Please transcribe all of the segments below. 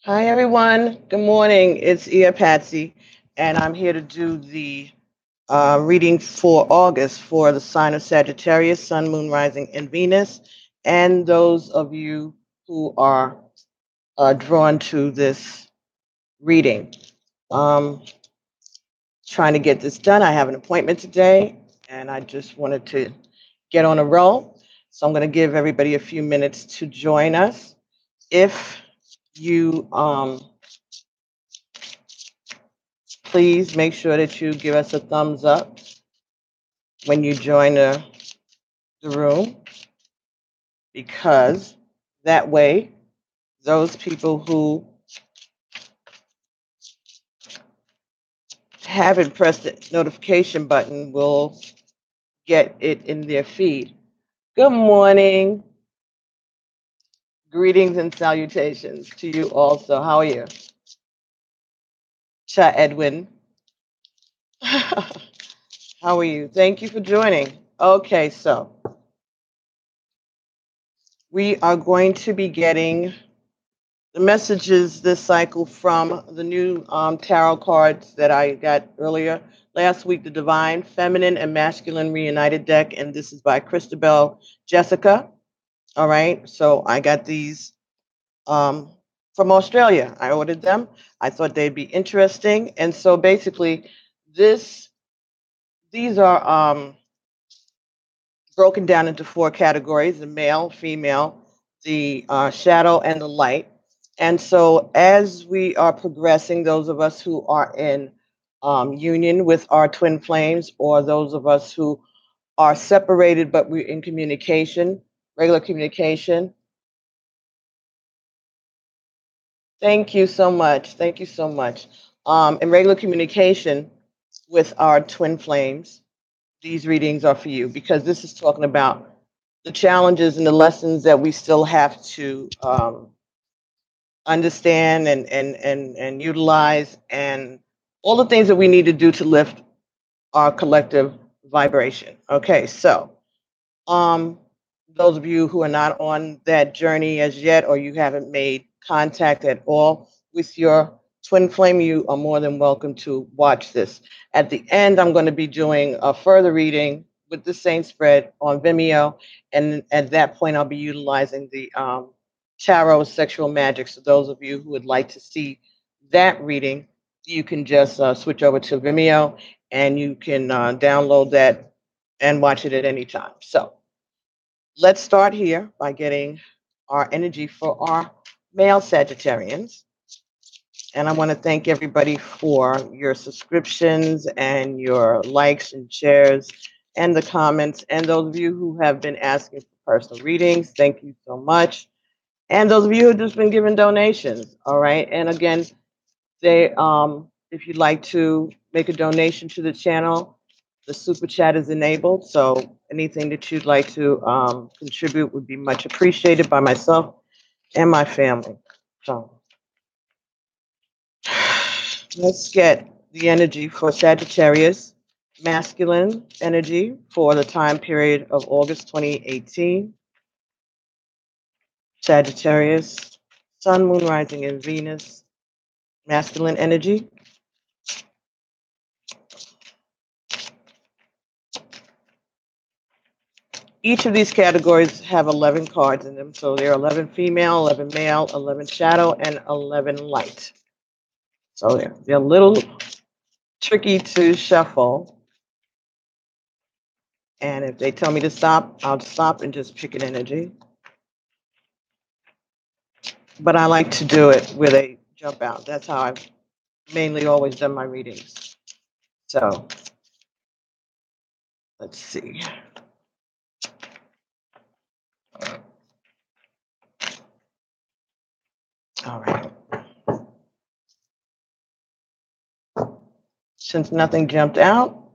Hi, everyone. Good morning. It's Patsy, and I'm here to do the reading for August for the sign of Sagittarius, Sun, Moon, Rising, and Venus, and those of you who are drawn to this reading. Um, Trying to get this done. I have an appointment today, and I just wanted to get on a roll. So I'm going to give everybody a few minutes to join us. If you please make sure that you give us a thumbs up when you join the room, because that way those people who haven't pressed the notification button will get it in their feed. Good morning. Greetings and salutations to you also. How are you? Cha Edwin. How are you? Thank you for joining. Okay, so we are going to be getting the messages this cycle from the new tarot cards that I got earlier last week, the Divine Feminine and Masculine Reunited deck, and this is by Christabel Jessica. All right, so I got these um, from Australia. I ordered them. I thought they'd be interesting, and so basically, this these are broken down into four categories: the male, female, the shadow, and the light. And so, as we are progressing, those of us who are in union with our twin flames, or those of us who are separated but we're in communication, regular communication. Thank you so much. Thank you so much. In regular communication with our twin flames, these readings are for you, because this is talking about the challenges and the lessons that we still have to understand and utilize, and all the things that we need to do to lift our collective vibration. Okay, so um, those of you who are not on that journey as yet, or you haven't made contact at all with your twin flame, you are more than welcome to watch this. At the end, I'm going to be doing a further reading with the same spread on Vimeo, and at that point, I'll be utilizing the tarot sexual magic. So those of you who would like to see that reading, you can just switch over to Vimeo, and you can download that and watch it at any time. So let's start here by getting our energy for our male Sagittarians. And I want to thank everybody for your subscriptions and your likes and shares and the comments. And those of you who have been asking for personal readings, thank you so much. And those of you who have just been giving donations, all right. And again, if you'd like to make a donation to the channel, the super chat is enabled. So anything that you'd like to contribute would be much appreciated by myself and my family. So let's get the energy for Sagittarius, masculine energy for the time period of August 2018. Sagittarius, Sun, Moon, Rising, and Venus, masculine energy. Each of these categories have 11 cards in them. So there are 11 female, 11 male, 11 shadow, and 11 light. So they're a little tricky to shuffle. And if they tell me to stop, I'll stop and just pick an energy. But I like to do it where they jump out. That's how I've mainly always done my readings. So let's see. All right. Since nothing jumped out,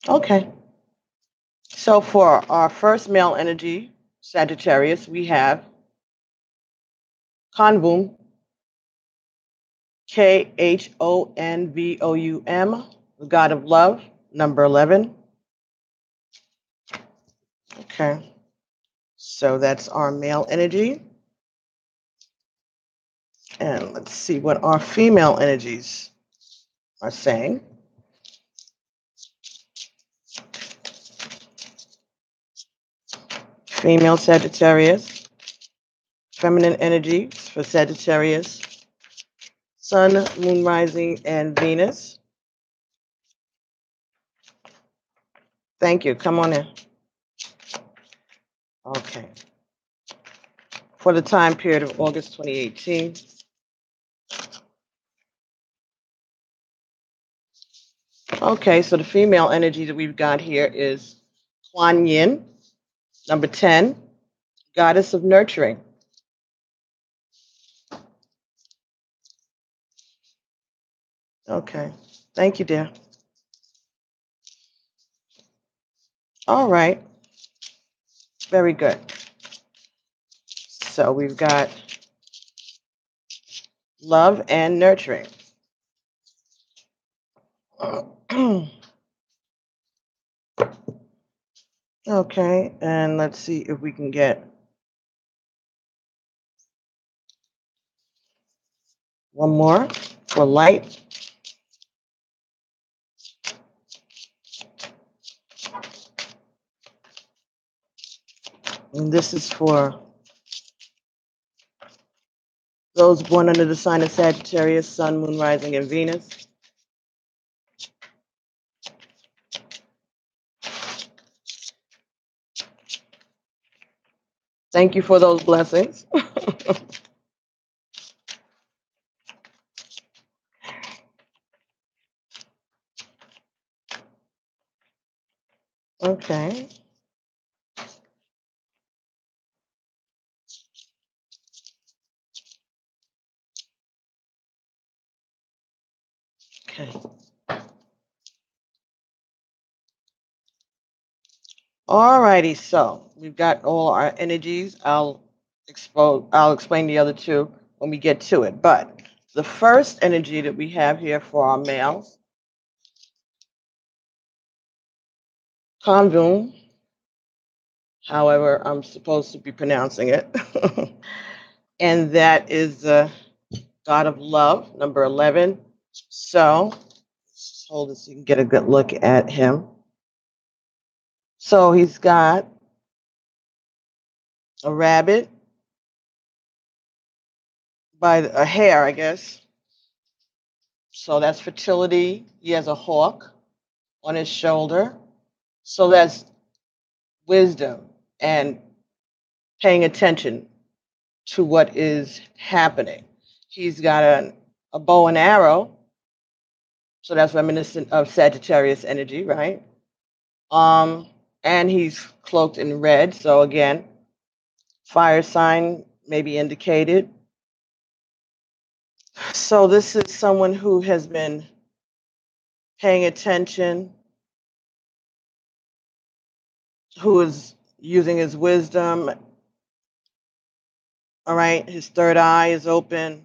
okay. So for our first male energy, Sagittarius, we have Convoum, Khonvoum, the god of love, number 11. Okay. So that's our male energy. And let's see what our female energies are saying. Female Sagittarius, feminine energy for Sagittarius, Sun, Moon, Rising, and Venus. Thank you. Come on in. Okay. For the time period of August 2018. Okay, so the female energy that we've got here is Kuan Yin, number 10, goddess of nurturing. Okay, thank you, dear. All right, very good. So we've got love and nurturing. Okay, and let's see if we can get one more for light. And this is for those born under the sign of Sagittarius, Sun, Moon, Rising, and Venus. Thank you for those blessings. Okay. Okay. All righty. So we've got all our energies. I'll explain the other two when we get to it. But the first energy that we have here for our males, Convum, however I'm supposed to be pronouncing it, and that is the god of love, number 11. So just hold it so you can get a good look at him. So he's got a rabbit by a hare, I guess. So that's fertility. He has a hawk on his shoulder. So that's wisdom and paying attention to what is happening. He's got a bow and arrow. So that's reminiscent of Sagittarius energy, right? And he's cloaked in red. So again, fire sign may be indicated. So this is someone who has been paying attention, who is using his wisdom. All right, his third eye is open.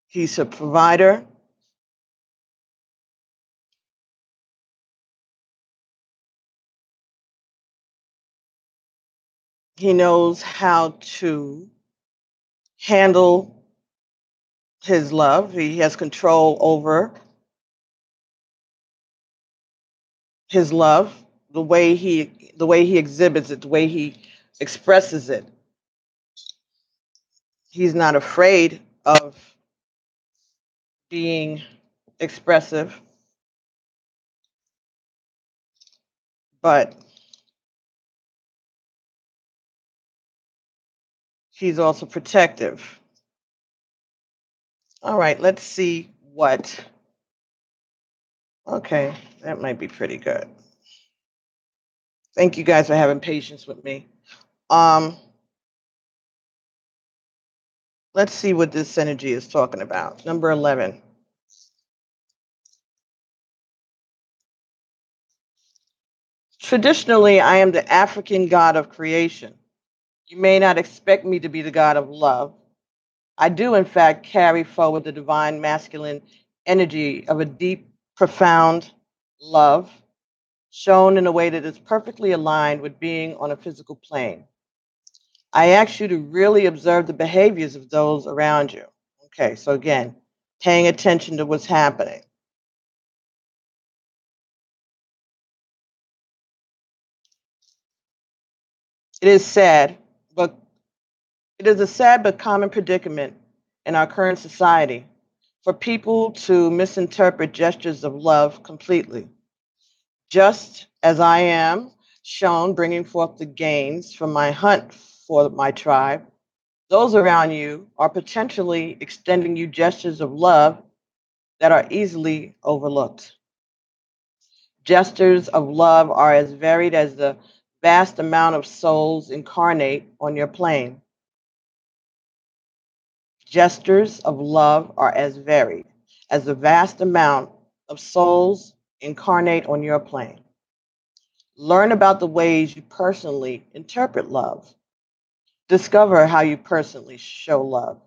He's a provider. He knows how to handle his love. He has control over his love, the way he exhibits it, the way he expresses it. He's not afraid of being expressive, but he's also protective. All right, let's see what. Okay, that might be pretty good. Thank you guys for having patience with me. Let's see what this energy is talking about. Number 11. Traditionally, I am the African god of creation. You may not expect me to be the god of love. I do, in fact, carry forward the divine masculine energy of a deep, profound love, shown in a way that is perfectly aligned with being on a physical plane. I ask you to really observe the behaviors of those around you. Okay, so again, paying attention to what's happening. It is sad, but it is a sad but common predicament in our current society for people to misinterpret gestures of love completely. Just as I am shown bringing forth the gains from my hunt for my tribe, those around you are potentially extending you gestures of love that are easily overlooked. Gestures of love are as varied as the vast amount of souls incarnate on your plane. Gestures of love are as varied as the vast amount of souls incarnate on your plane. Learn about the ways you personally interpret love. Discover how you personally show love.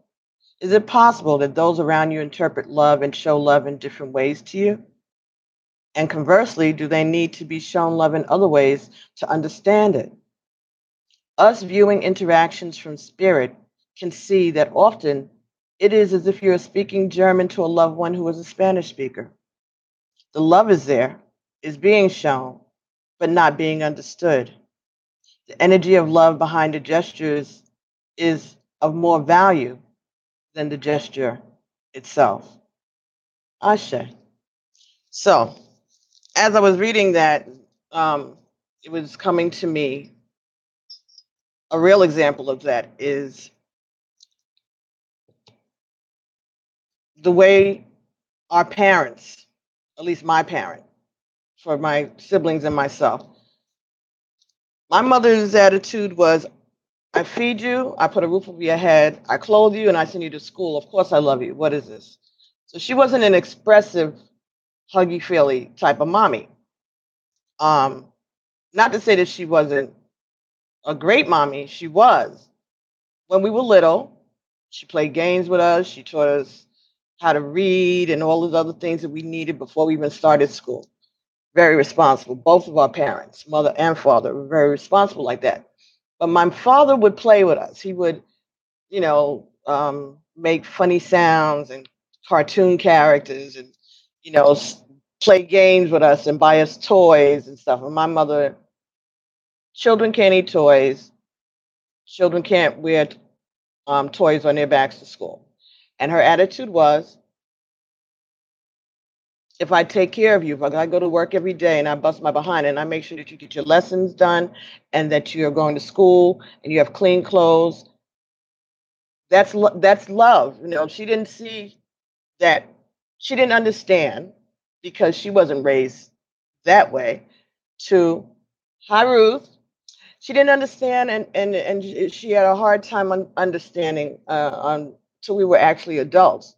Is it possible that those around you interpret love and show love in different ways to you? And conversely, do they need to be shown love in other ways to understand it? Us viewing interactions from spirit can see that often it is as if you're speaking German to a loved one who is a Spanish speaker. The love is there, is being shown, but not being understood. The energy of love behind the gestures is of more value than the gesture itself. Ashe. So, as I was reading that, it was coming to me. A real example of that is the way our parents, at least my parent, for my siblings and myself, my mother's attitude was, I feed you, I put a roof over your head, I clothe you, and I send you to school. Of course, I love you. What is this? So she wasn't an expressive, huggy feely type of mommy. Um, Not to say that she wasn't a great mommy, she was. When we were little, she played games with us, she taught us how to read and all those other things that we needed before we even started school. Very responsible. Both of our parents, mother and father, were very responsible like that. But my father would play with us. He would, make funny sounds and cartoon characters and, you know, play games with us and buy us toys and stuff. And my mother, children can't eat toys. Children can't wear toys on their backs to school. And her attitude was, if I take care of you, if I go to work every day and I bust my behind and I make sure that you get your lessons done and that you're going to school and you have clean clothes, that's love. She didn't see that, she didn't understand because she wasn't raised that way. To hi Ruth, she didn't understand and she had a hard time understanding until we were actually adults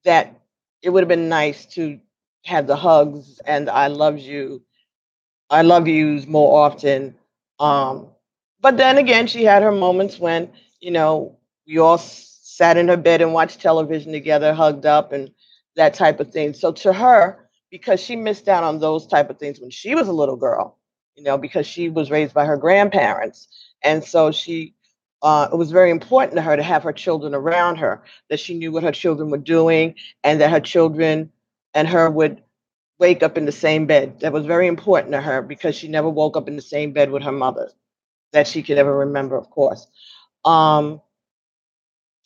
that it would have been nice to have the hugs and I love yous more often. Um, but then again, she had her moments when, we all sat in her bed and watched television together, hugged up and that type of thing. So to her, because she missed out on those type of things when she was a little girl, because she was raised by her grandparents. And so it was very important to her to have her children around her, that she knew what her children were doing and that her children and her would wake up in the same bed. That was very important to her because she never woke up in the same bed with her mother that she could ever remember, of course. Um,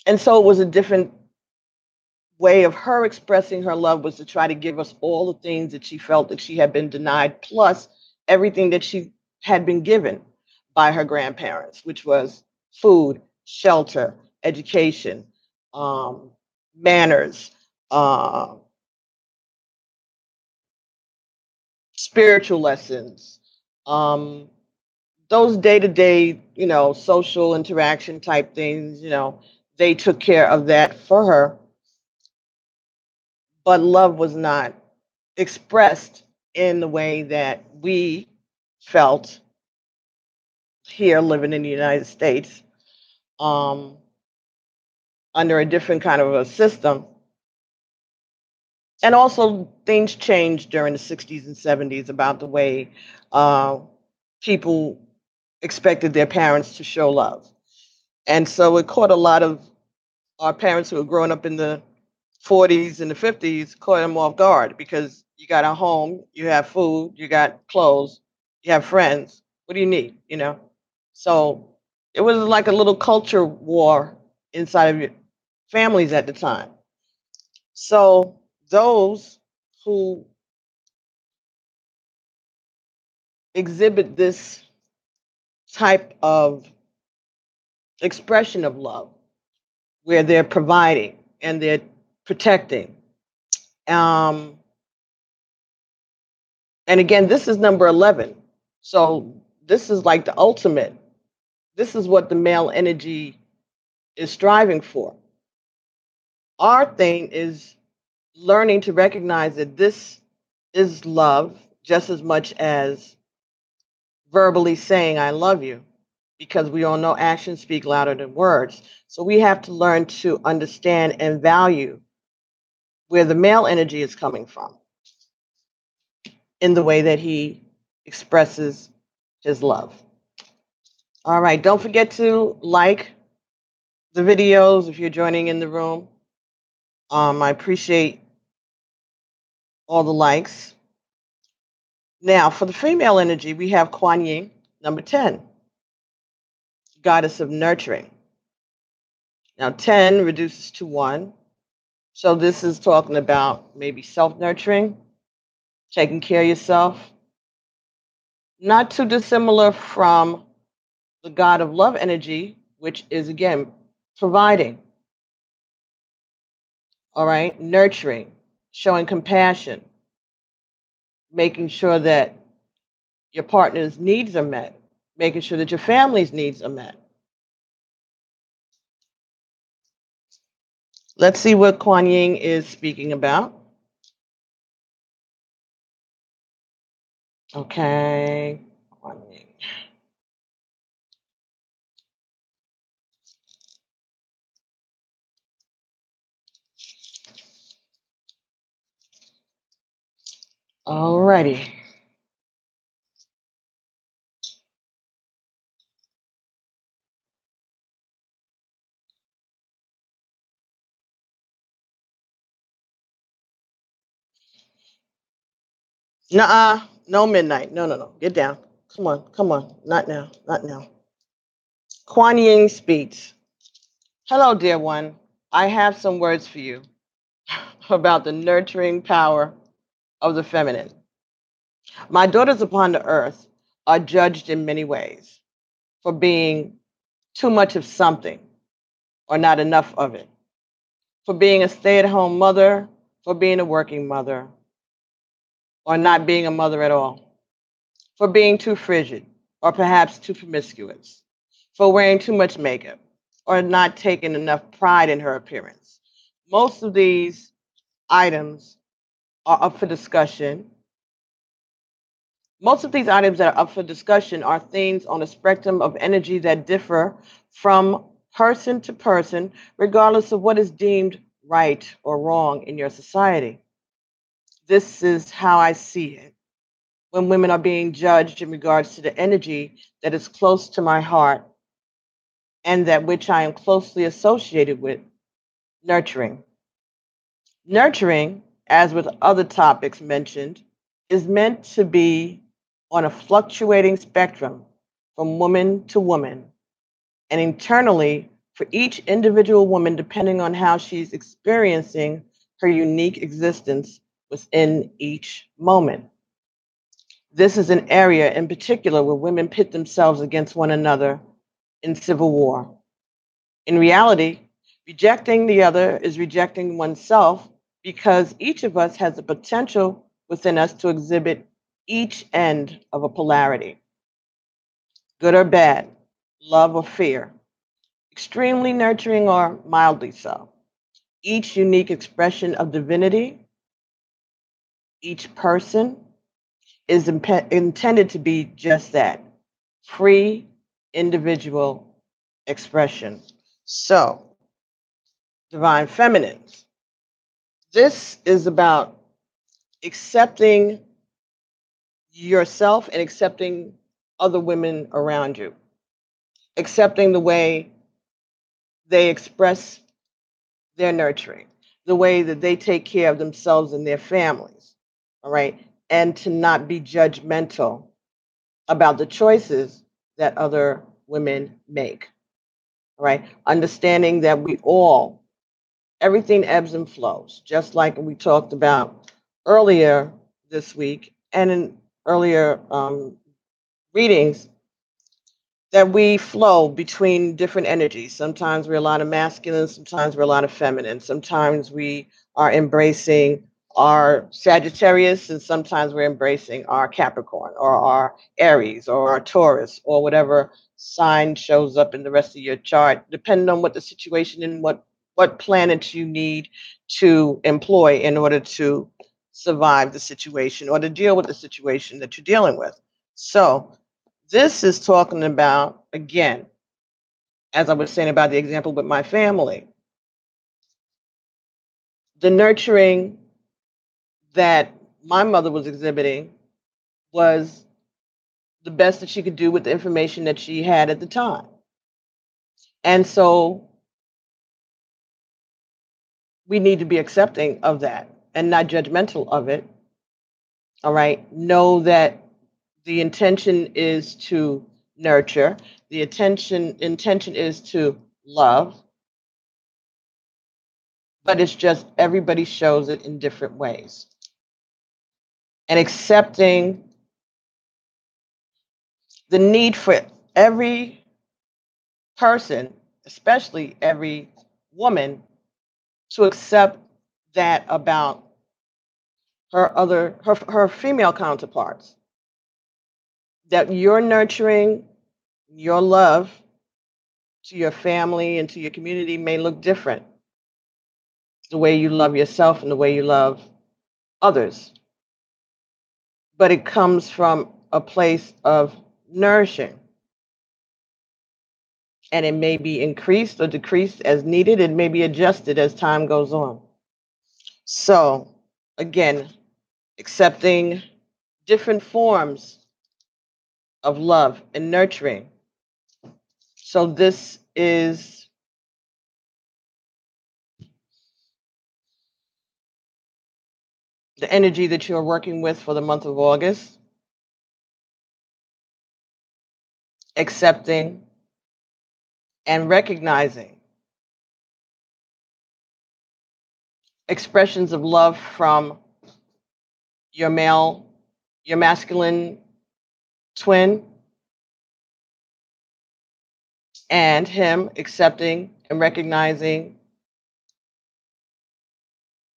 and so it was a different way of her expressing her love was to try to give us all the things that she felt that she had been denied, plus everything that she had been given by her grandparents, which was food, shelter, education, um, manners, uh, spiritual lessons, um, those day to day, social interaction type things, they took care of that for her. But love was not expressed in the way that we felt here living in the United States, um, under a different kind of a system. And also, things changed during the 60s and 70s about the way uh, people expected their parents to show love. And so it caught a lot of our parents who were growing up in the 40s and the 50s, caught them off guard because you got a home, you have food, you got clothes, you have friends. What do you need? You know? So it was like a little culture war inside of your families at the time. So those who exhibit this type of expression of love, where they're providing and they're protecting. Um, and again, this is number 11. So this is like the ultimate. This is what the male energy is striving for. Our thing is learning to recognize that this is love just as much as verbally saying I love you, because we all know actions speak louder than words. So we have to learn to understand and value where the male energy is coming from in the way that he expresses his love. All right, don't forget to like the videos if you're joining in the room. I appreciate all the likes. Now, for the female energy, we have Kuan Yin, number 10, goddess of nurturing. Now, 10 reduces to 1. So this is talking about maybe self-nurturing, taking care of yourself. Not too dissimilar from the god of love energy, which is again providing, all right, nurturing, showing compassion, making sure that your partner's needs are met, making sure that your family's needs are met. Let's see what Kuan Yin is speaking about. Okay, Kuan Yin. Alrighty. Nuh-uh, no midnight. No, no, no. Get down. Come on. Not now. Not now. Kuan Yin speaks. Hello, dear one. I have some words for you about the nurturing power of the feminine. My daughters upon the earth are judged in many ways for being too much of something or not enough of it, for being a stay at home mother, for being a working mother, or not being a mother at all, for being too frigid or perhaps too promiscuous, for wearing too much makeup or not taking enough pride in her appearance. Most of these items are up for discussion. Most of these items that are up for discussion are themes on a spectrum of energy that differ from person to person, regardless of what is deemed right or wrong in your society. This is how I see it when women are being judged in regards to the energy that is close to my heart and that which I am closely associated with, nurturing. Nurturing, as with other topics mentioned, is meant to be on a fluctuating spectrum from woman to woman and internally for each individual woman, depending on how she's experiencing her unique existence within each moment. This is an area in particular where women pit themselves against one another in civil war. In reality, rejecting the other is rejecting oneself because each of us has the potential within us to exhibit each end of a polarity, good or bad, love or fear, extremely nurturing or mildly so. Each unique expression of divinity, each person is intended to be just that, free individual expression. So, divine feminines, This is about accepting yourself and accepting other women around you, accepting the way they express their nurturing, the way that they take care of themselves and their families. All right. And to not be judgmental about the choices that other women make. All right. Understanding that everything ebbs and flows, just like we talked about earlier this week and in earlier readings, that we flow between different energies. Sometimes we're a lot of masculine, sometimes we're a lot of feminine. Sometimes we are embracing our Sagittarius, and sometimes we're embracing our Capricorn or our Aries or our Taurus or whatever sign shows up in the rest of your chart, depending on what the situation and what planets you need to employ in order to survive the situation or to deal with the situation that you're dealing with. So this is talking about, again, as I was saying about the example with my family, the nurturing that my mother was exhibiting was the best that she could do with the information that she had at the time. And so we need to be accepting of that and not judgmental of it. All right. Know that the intention is to nurture, the intention is to love, but it's just everybody shows it in different ways. And accepting the need for every person, especially every woman, to accept that about her female counterparts. That your nurturing, your love to your family and to your community may look different. The way you love yourself and the way you love others. But it comes from a place of nourishing. And it may be increased or decreased as needed. It may be adjusted as time goes on. So, again, accepting different forms of love and nurturing. So, this is the energy that you're working with for the month of August. Accepting and recognizing expressions of love from your masculine twin, and him accepting and recognizing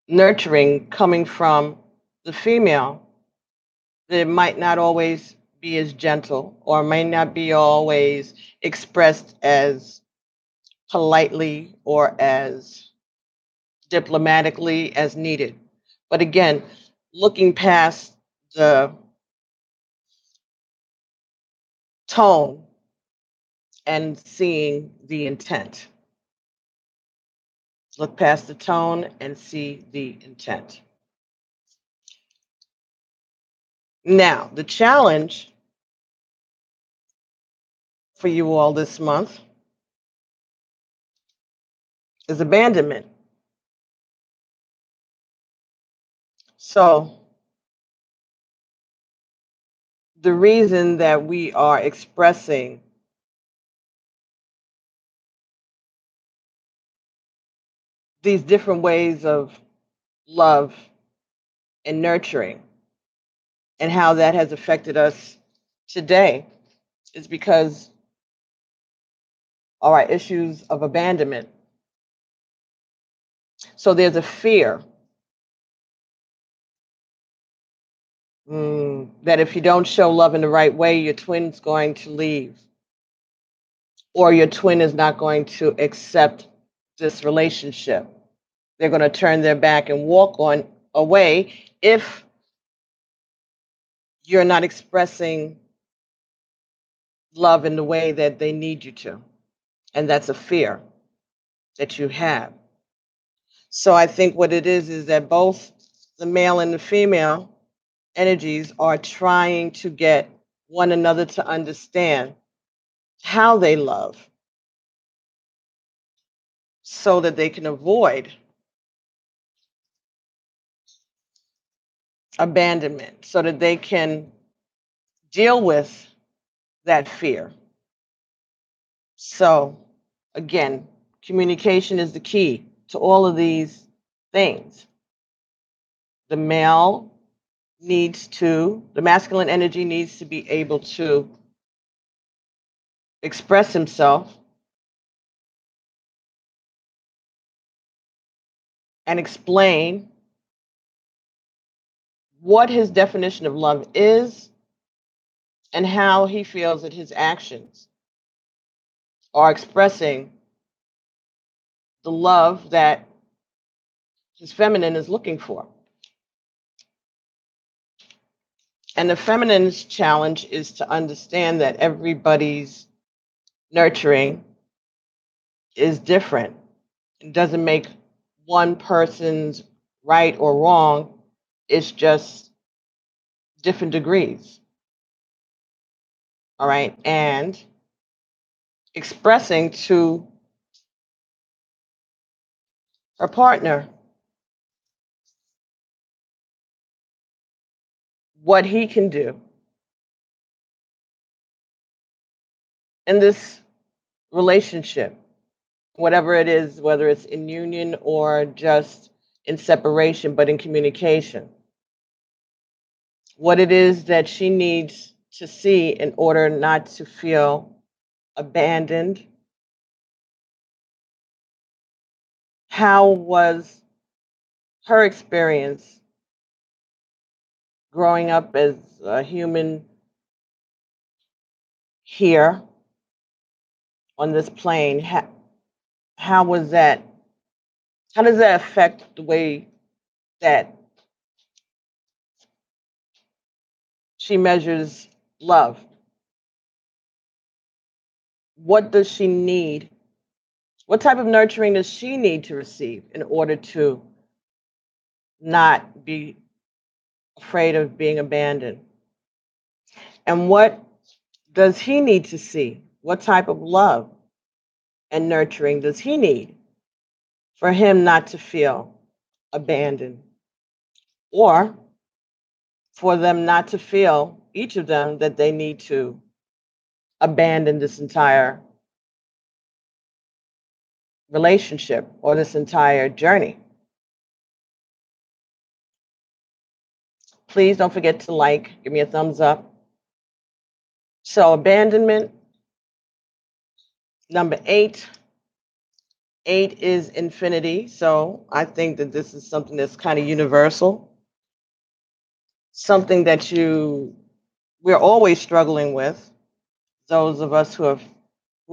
nurturing coming from the female, that it might not always be as gentle or may not be always expressed as politely or as diplomatically as needed. But again, looking past the tone and seeing the intent. Look past the tone and see the intent. Now, the challenge for you all this month is abandonment. So, the reason that we are expressing these different ways of love and nurturing and how that has affected us today is because of our issues of abandonment. So there's a fear that if you don't show love in the right way, your twin's going to leave, or your twin is not going to accept this relationship. They're going to turn their back and walk on away if you're not expressing love in the way that they need you to. And that's a fear that you have. So I think what it is that both the male and the female energies are trying to get one another to understand how they love so that they can avoid abandonment, so that they can deal with that fear. So, again, communication is the key to all of these things. The male the masculine energy needs to be able to express himself and explain what his definition of love is and how he feels that his actions are expressing the love that his feminine is looking for. And the feminine's challenge is to understand that everybody's nurturing is different. It doesn't make one person's right or wrong, it's just different degrees. All right. And expressing to her partner what he can do in this relationship, whatever it is, whether it's in union or just in separation, but in communication. What it is that she needs to see in order not to feel abandoned. How was her experience growing up as a human here on this plane? How was that? How does that affect the way that she measures love? What does she need? What type of nurturing does she need to receive in order to not be afraid of being abandoned? And what does he need to see? What type of love and nurturing does he need for him not to feel abandoned? Or for them not to feel, each of them, that they need to abandon this entire relationship or this entire journey. Please don't forget to give me a thumbs up. So, abandonment, number 8. 8 is infinity. So, I think that this is something that's kind of universal, something that we're always struggling with. Those of us who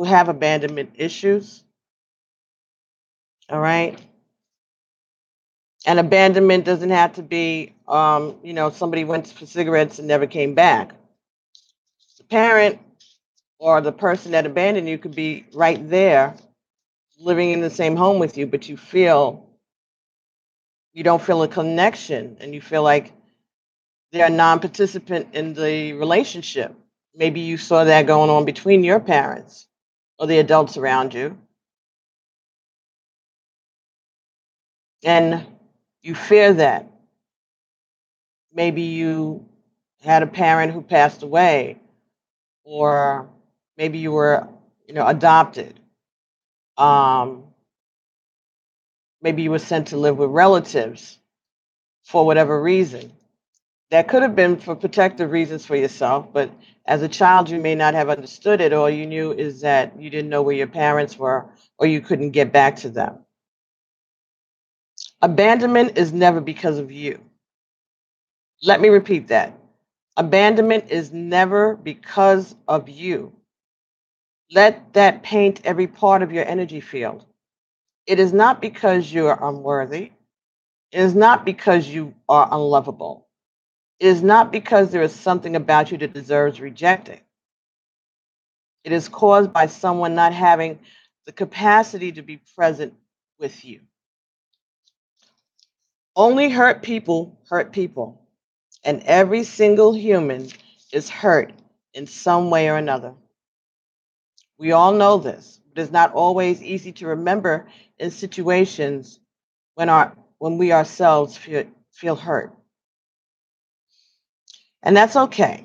have abandonment issues. All right. And abandonment doesn't have to be, somebody went for cigarettes and never came back. The parent or the person that abandoned you could be right there, living in the same home with you, but you don't feel a connection and you feel like they're a non participant in the relationship. Maybe you saw that going on between your parents or the adults around you. And you fear that. Maybe you had a parent who passed away, or maybe you were, adopted. Um, Maybe you were sent to live with relatives for whatever reason. That could have been for protective reasons for yourself, but as a child, you may not have understood it. All you knew is that you didn't know where your parents were, or you couldn't get back to them. Abandonment is never because of you. Let me repeat that. Abandonment is never because of you. Let that paint every part of your energy field. It is not because you are unworthy. It is not because you are unlovable. It is not because there is something about you that deserves rejecting. It is caused by someone not having the capacity to be present with you. Only hurt people, and every single human is hurt in some way or another. We all know this, but it's not always easy to remember in situations when we ourselves feel hurt. And that's okay.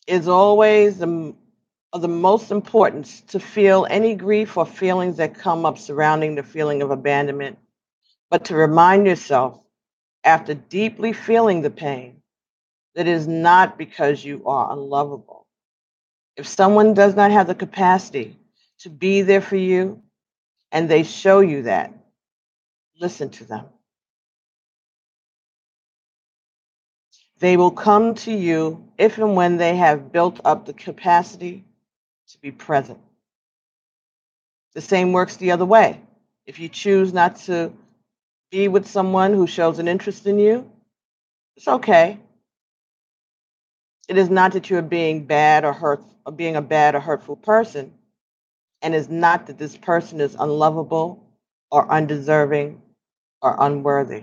It's always of the most importance to feel any grief or feelings that come up surrounding the feeling of abandonment, but to remind yourself after deeply feeling the pain that it is not because you are unlovable. If someone does not have the capacity to be there for you and they show you that, listen to them. They will come to you if and when they have built up the capacity to be present. The same works the other way. If you choose not to be with someone who shows an interest in you, it's okay. It is not that you are being bad or hurt or being a bad or hurtful person, and it's not that this person is unlovable or undeserving or unworthy.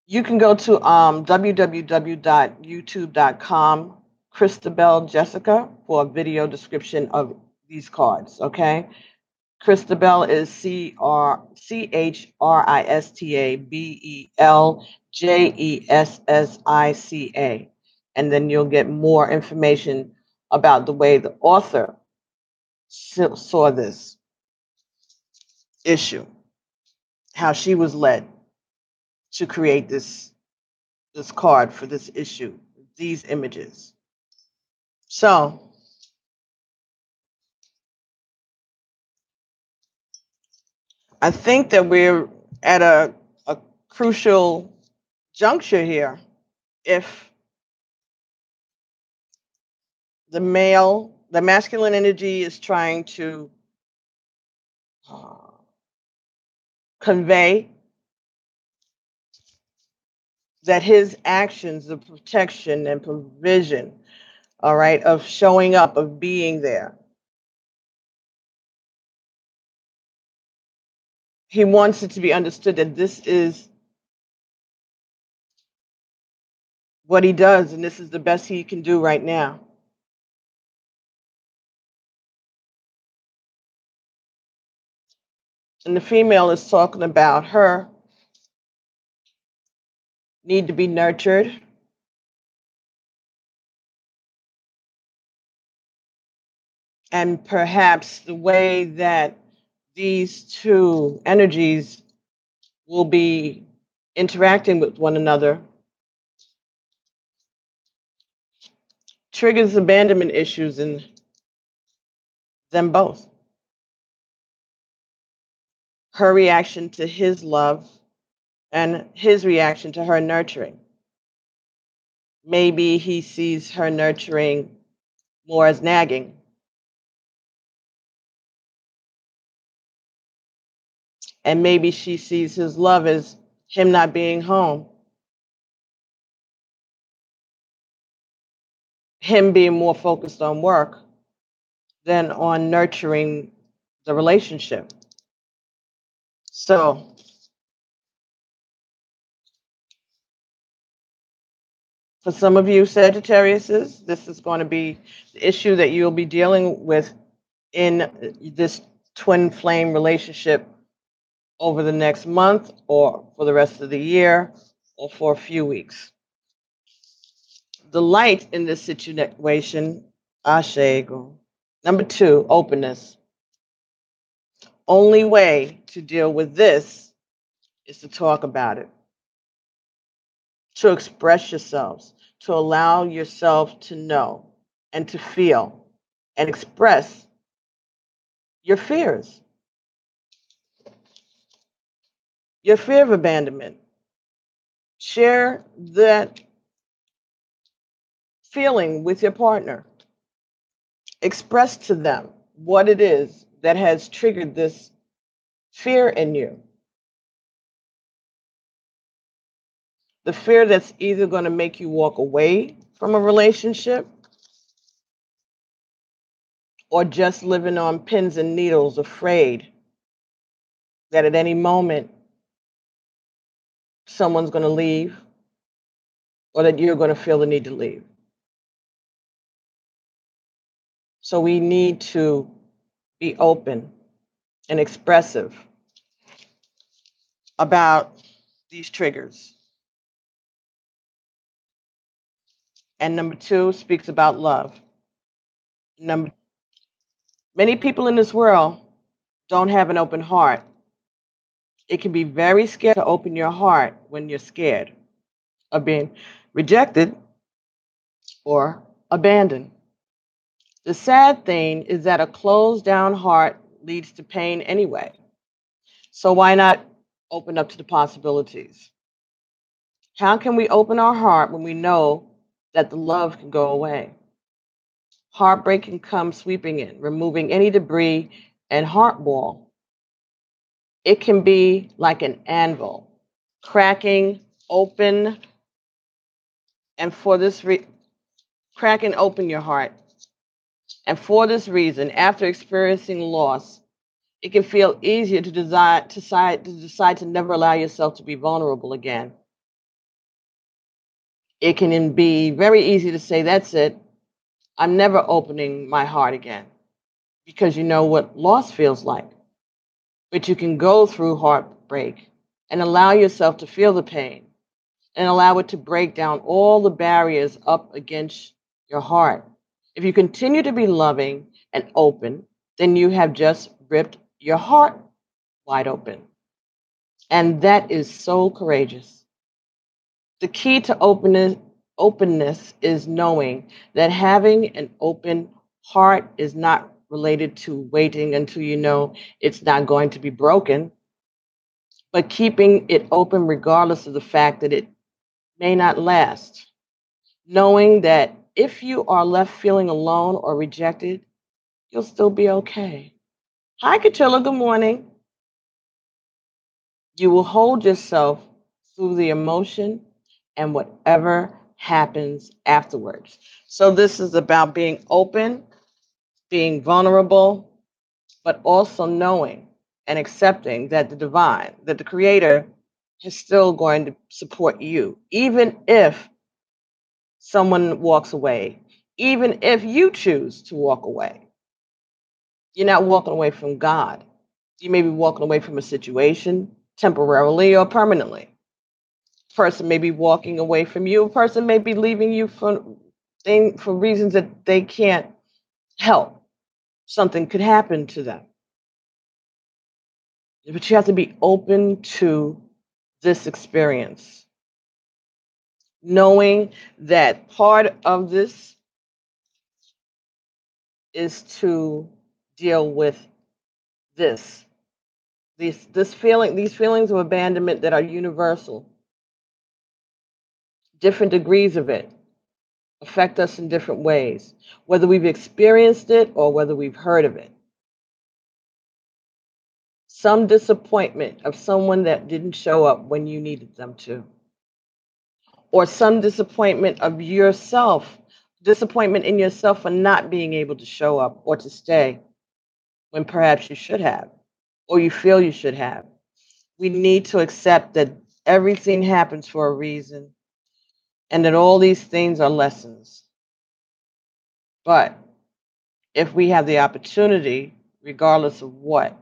You can go to www.youtube.com Christabel Jessica for a video description of these cards. Okay, Christabel is CHRISTABELJESSICA, and then you'll get more information about the way the author saw this issue, how she was led to create this card for this issue, these images. So I think that we're at a crucial juncture here. If the masculine energy is trying to uh, convey that his actions of protection and provision, all right, of showing up, of being there, he wants it to be understood that this is what he does and this is the best he can do right now. And the female is talking about her need to be nurtured, and perhaps the way that these two energies will be interacting with one another triggers abandonment issues in them both. Her reaction to his love and his reaction to her nurturing. Maybe he sees her nurturing more as nagging. And maybe she sees his love as him not being home, him being more focused on work than on nurturing the relationship. So, for some of you Sagittariuses, this is going to be the issue that you'll be dealing with in this twin flame relationship over the next month or for the rest of the year or for a few weeks. The light in this situation, Ashego. Number 2, openness. Only way to deal with this is to talk about it, to express yourselves, to allow yourself to know and to feel and express your fears, your fear of abandonment. Share that feeling with your partner. Express to them what it is that has triggered this fear in you. The fear that's either going to make you walk away from a relationship or just living on pins and needles, afraid that at any moment someone's going to leave or that you're going to feel the need to leave. So we need to be open and expressive about these triggers. And number two speaks about love. Many people in this world don't have an open heart. It can be very scary to open your heart when you're scared of being rejected or abandoned. The sad thing is that a closed down heart leads to pain anyway. So why not open up to the possibilities? How can we open our heart when we know that the love can go away? Heartbreak can come sweeping in, removing any debris and heart wall. It can be like an anvil, cracking open, and for this cracking open your heart. And for this reason, after experiencing loss, it can feel easier to decide to never allow yourself to be vulnerable again. It can be very easy to say, that's it, I'm never opening my heart again, because you know what loss feels like. But you can go through heartbreak and allow yourself to feel the pain and allow it to break down all the barriers up against your heart. If you continue to be loving and open, then you have just ripped your heart wide open. And that is so courageous. The key to openness is knowing that having an open heart is not related to waiting until you know it's not going to be broken, but keeping it open regardless of the fact that it may not last. Knowing that if you are left feeling alone or rejected, you'll still be okay. Hi, Katilla. Good morning. You will hold yourself through the emotion and whatever happens afterwards. So, this is about being open, being vulnerable, but also knowing and accepting that the divine, that the creator is still going to support you, even if someone walks away, even if you choose to walk away. You're not walking away from God. You may be walking away from a situation temporarily or permanently. Person may be walking away from you. A person may be leaving you for reasons that they can't help. Something could happen to them. But you have to be open to this experience, knowing that part of this is to deal with this these feelings of abandonment that are universal. Different degrees of it affect us in different ways, whether we've experienced it or whether we've heard of it. Some disappointment of someone that didn't show up when you needed them to, or some disappointment of yourself, disappointment in yourself for not being able to show up or to stay when perhaps you should have, or you feel you should have. We need to accept that everything happens for a reason and that all these things are lessons. But if we have the opportunity, regardless of what,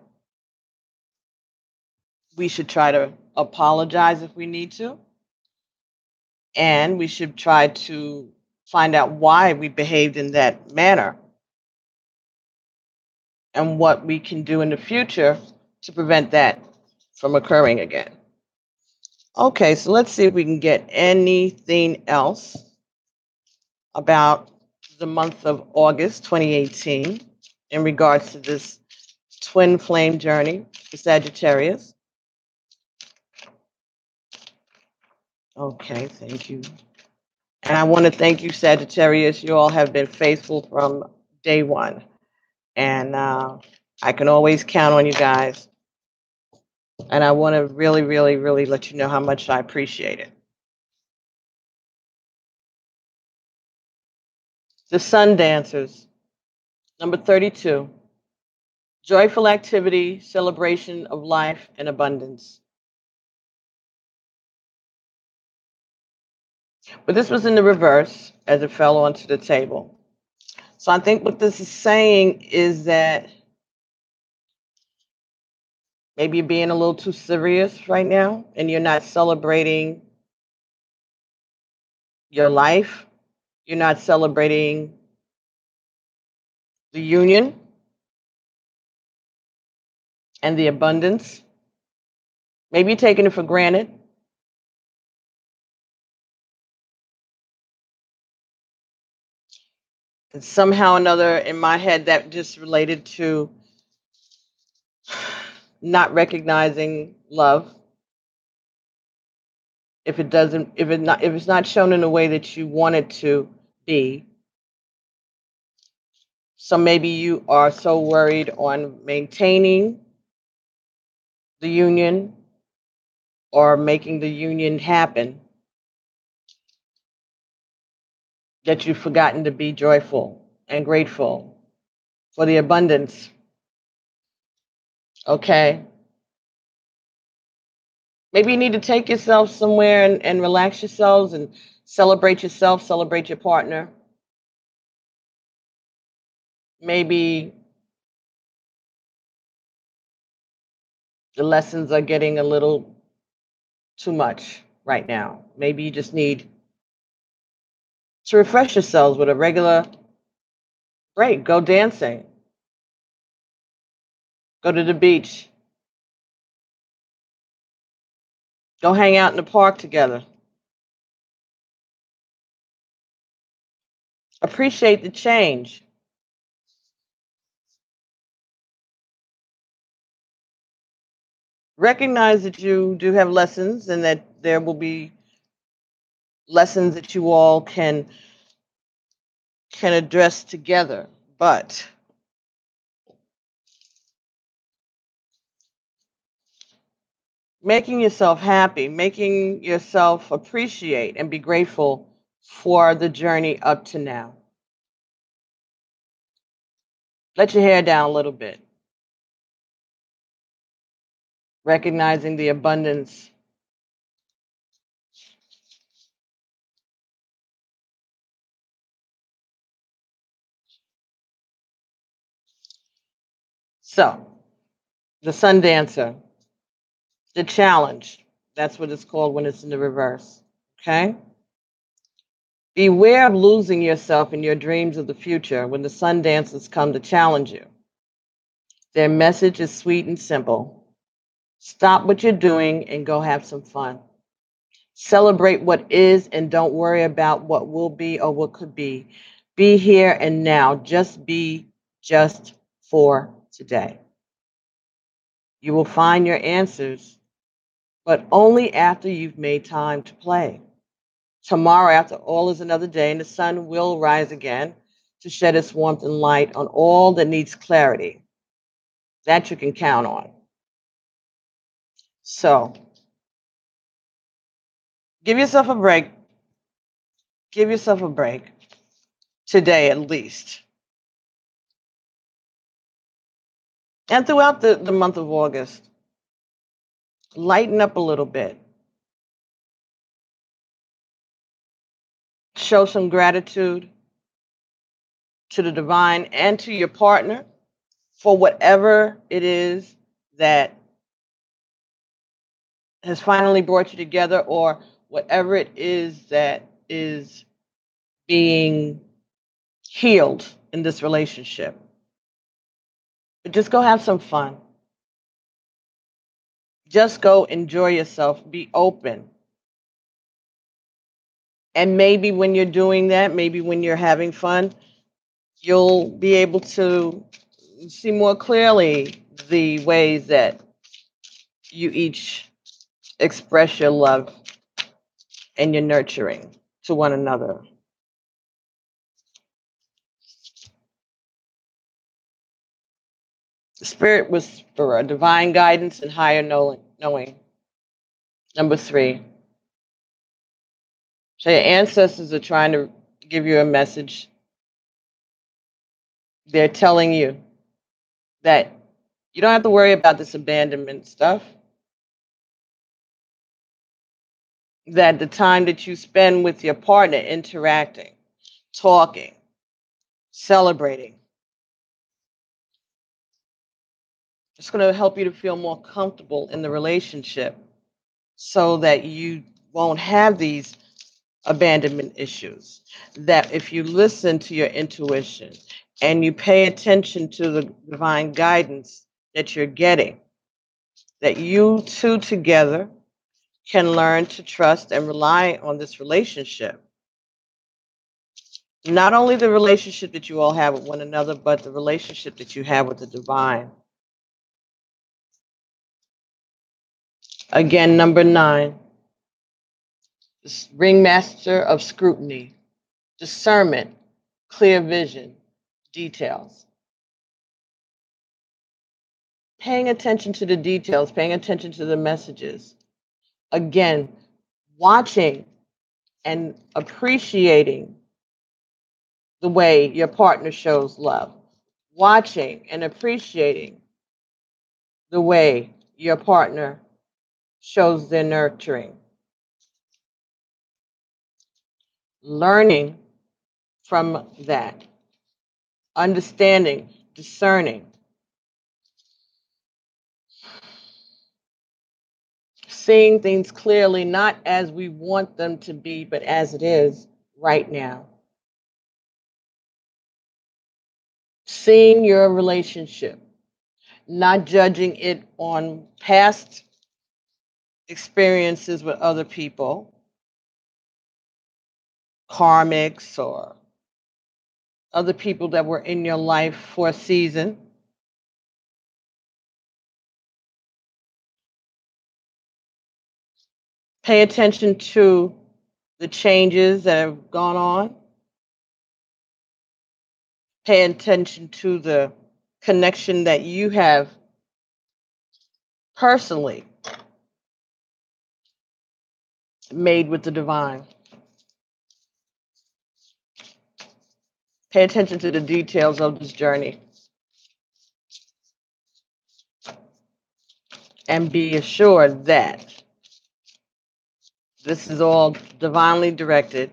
we should try to apologize if we need to. And we should try to find out why we behaved in that manner and what we can do in the future to prevent that from occurring again. Okay, so let's see if we can get anything else about the month of August 2018 in regards to this twin flame journey for Sagittarius. Okay, thank you. And I want to thank you, Sagittarius. You all have been faithful from day one. And I can always count on you guys. And I want to really, really, really let you know how much I appreciate it. The Sun Dancers. Number 32, joyful activity, celebration of life and abundance. But this was in the reverse as it fell onto the table. So I think what this is saying is that maybe you're being a little too serious right now and you're not celebrating your life. You're not celebrating the union and the abundance. Maybe you're taking it for granted. And somehow or another, in my head, that just related to not recognizing love. If it's not shown in a way that you want it to be. So maybe you are so worried on maintaining the union or making the union happen that you've forgotten to be joyful and grateful for the abundance. Okay. Maybe you need to take yourself somewhere and relax yourselves and celebrate yourself, celebrate your partner. Maybe the lessons are getting a little too much right now. Maybe you just need to refresh yourselves with a regular break. Go dancing, go to the beach, go hang out in the park together. Appreciate the change. Recognize that you do have lessons and that there will be lessons that you all can address together. But making yourself happy, making yourself appreciate and be grateful for the journey up to now. Let your hair down a little bit, recognizing the abundance. So, the sun dancer, the challenge, that's what it's called when it's in the reverse. Okay? Beware of losing yourself in your dreams of the future when the sun dancers come to challenge you. Their message is sweet and simple. Stop what you're doing and go have some fun. Celebrate what is and don't worry about what will be or what could be. Be here and now. Just be just for today. You will find your answers, but only after you've made time to play. Tomorrow, after all, is another day, and the sun will rise again to shed its warmth and light on all that needs clarity. That you can count on. So, give yourself a break. Give yourself a break today, at least. And throughout the month of August, lighten up a little bit. Show some gratitude to the divine and to your partner for whatever it is that has finally brought you together or whatever it is that is being healed in this relationship. But just go have some fun. Just go enjoy yourself. Be open. And maybe when you're doing that, maybe when you're having fun, you'll be able to see more clearly the ways that you each express your love and your nurturing to one another. The spirit whisperer, divine guidance and higher knowing. Number 3. So your ancestors are trying to give you a message They're telling you that you don't have to worry about this abandonment stuff, that the time that you spend with your partner interacting, talking, celebrating, it's going to help you to feel more comfortable in the relationship so that you won't have these abandonment issues. That if you listen to your intuition and you pay attention to the divine guidance that you're getting, that you two together can learn to trust and rely on this relationship. Not only the relationship that you all have with one another, but the relationship that you have with the divine. Again, number 9, this ringmaster of scrutiny, discernment, clear vision, details. Paying attention to the details, paying attention to the messages. Again, watching and appreciating the way your partner shows love. Watching and appreciating the way your partner shows their nurturing. Learning from that. Understanding, discerning. Seeing things clearly, not as we want them to be, but as it is right now. Seeing your relationship, not judging it on past experiences with other people, karmics or other people that were in your life for a season. Pay attention to the changes that have gone on. Pay attention to the connection that you have personally made with the divine. Pay attention to the details of this journey. And be assured that this is all divinely directed,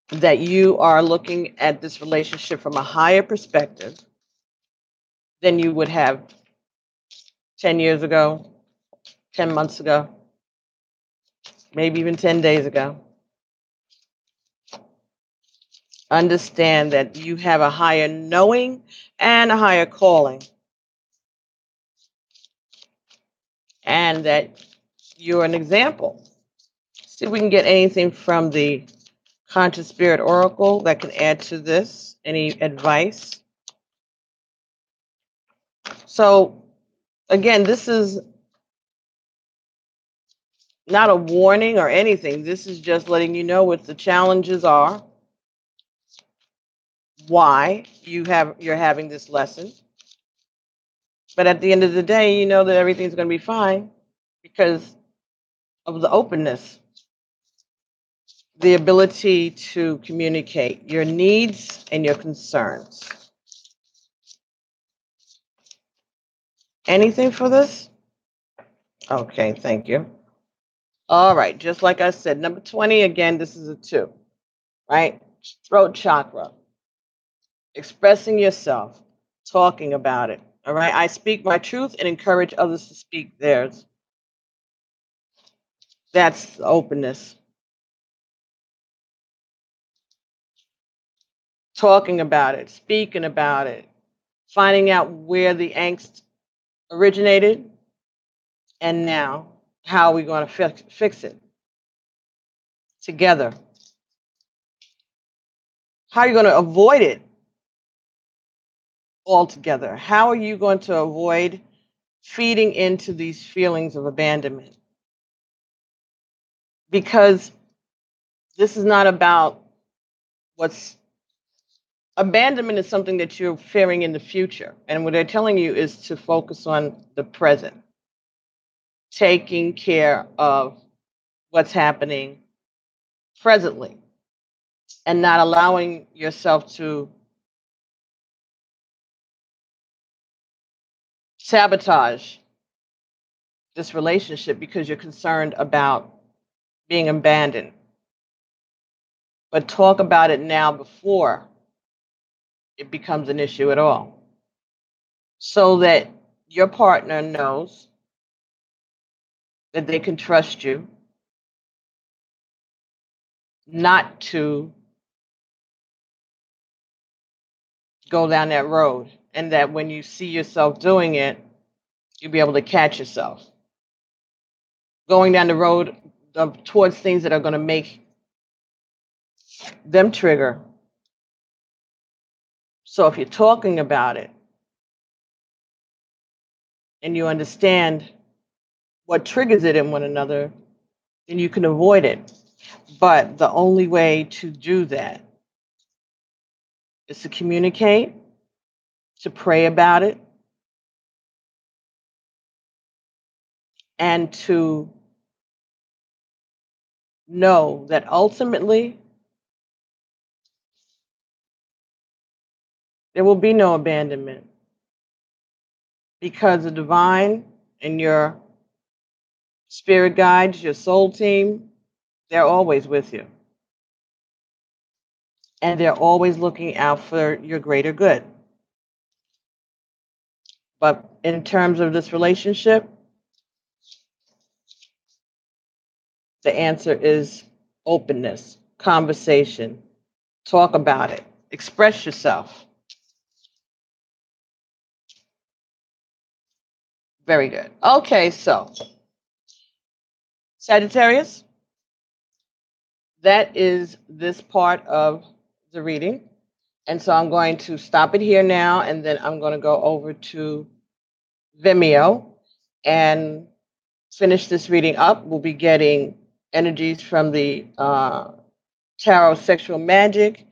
that you are looking at this relationship from a higher perspective than you would have 10 years ago, 10 months ago, maybe even 10 days ago. Understand that you have a higher knowing and a higher calling, and that you're an example. See if we can get anything from the Conscious Spirit Oracle that can add to this. Any advice? So, again, this is not a warning or anything. This is just letting you know what the challenges are, why you're having this lesson. But at the end of the day, you know that everything's going to be fine because of the openness, the ability to communicate your needs and your concerns. Anything for this? Okay, thank you. All right, just like I said, number 20, again, this is a 2, right? Throat chakra, expressing yourself, talking about it. All right, I speak my truth and encourage others to speak theirs. That's the openness. Talking about it, speaking about it, finding out where the angst originated, and now how are we going to fix it together? How are you going to avoid it altogether? How are you going to avoid feeding into these feelings of abandonment? Because this is not about what's abandonment is something that you're fearing in the future. And what they're telling you is to focus on the present, taking care of what's happening presently, and not allowing yourself to sabotage this relationship because you're concerned about being abandoned. But talk about it now before it becomes an issue at all, so that your partner knows that they can trust you not to go down that road, and that when you see yourself doing it, you'll be able to catch yourself going down the road towards things that are going to make them trigger. So if you're talking about it and you understand what triggers it in one another, then you can avoid it. But the only way to do that is to communicate, to pray about it, and to know that ultimately there will be no abandonment, because the divine and your spirit guides, your soul team, they're always with you. And they're always looking out for your greater good. But in terms of this relationship, the answer is openness, conversation, talk about it, express yourself. Very good. Okay, so Sagittarius, that is this part of the reading. And so I'm going to stop it here now, and then I'm going to go over to Vimeo and finish this reading up. We'll be getting energies from the Tarot Sexual Magic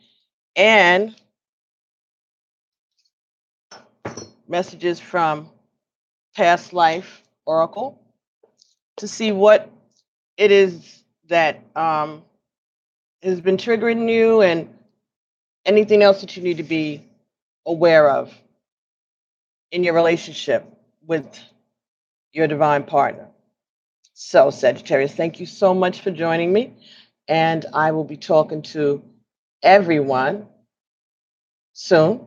and messages from Past Life Oracle to see what it is that has been triggering you and anything else that you need to be aware of in your relationship with your divine partner. So, Sagittarius, thank you so much for joining me. And I will be talking to everyone soon.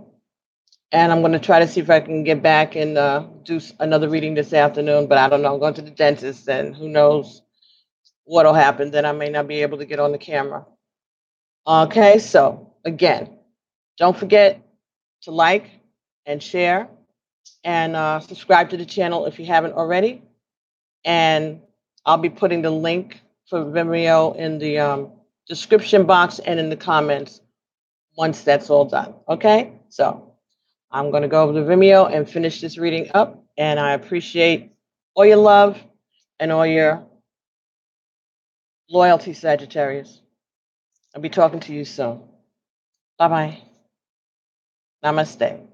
And I'm going to try to see if I can get back and do another reading this afternoon. But I don't know. I'm going to the dentist, and who knows what'll happen. Then I may not be able to get on the camera. Okay, so again, don't forget to like and share and subscribe to the channel if you haven't already. And I'll be putting the link for Vimeo in the description box and in the comments once that's all done. Okay, so I'm going to go over to Vimeo and finish this reading up. And I appreciate all your love and all your loyalty, Sagittarius. I'll be talking to you soon. Bye-bye. Namaste.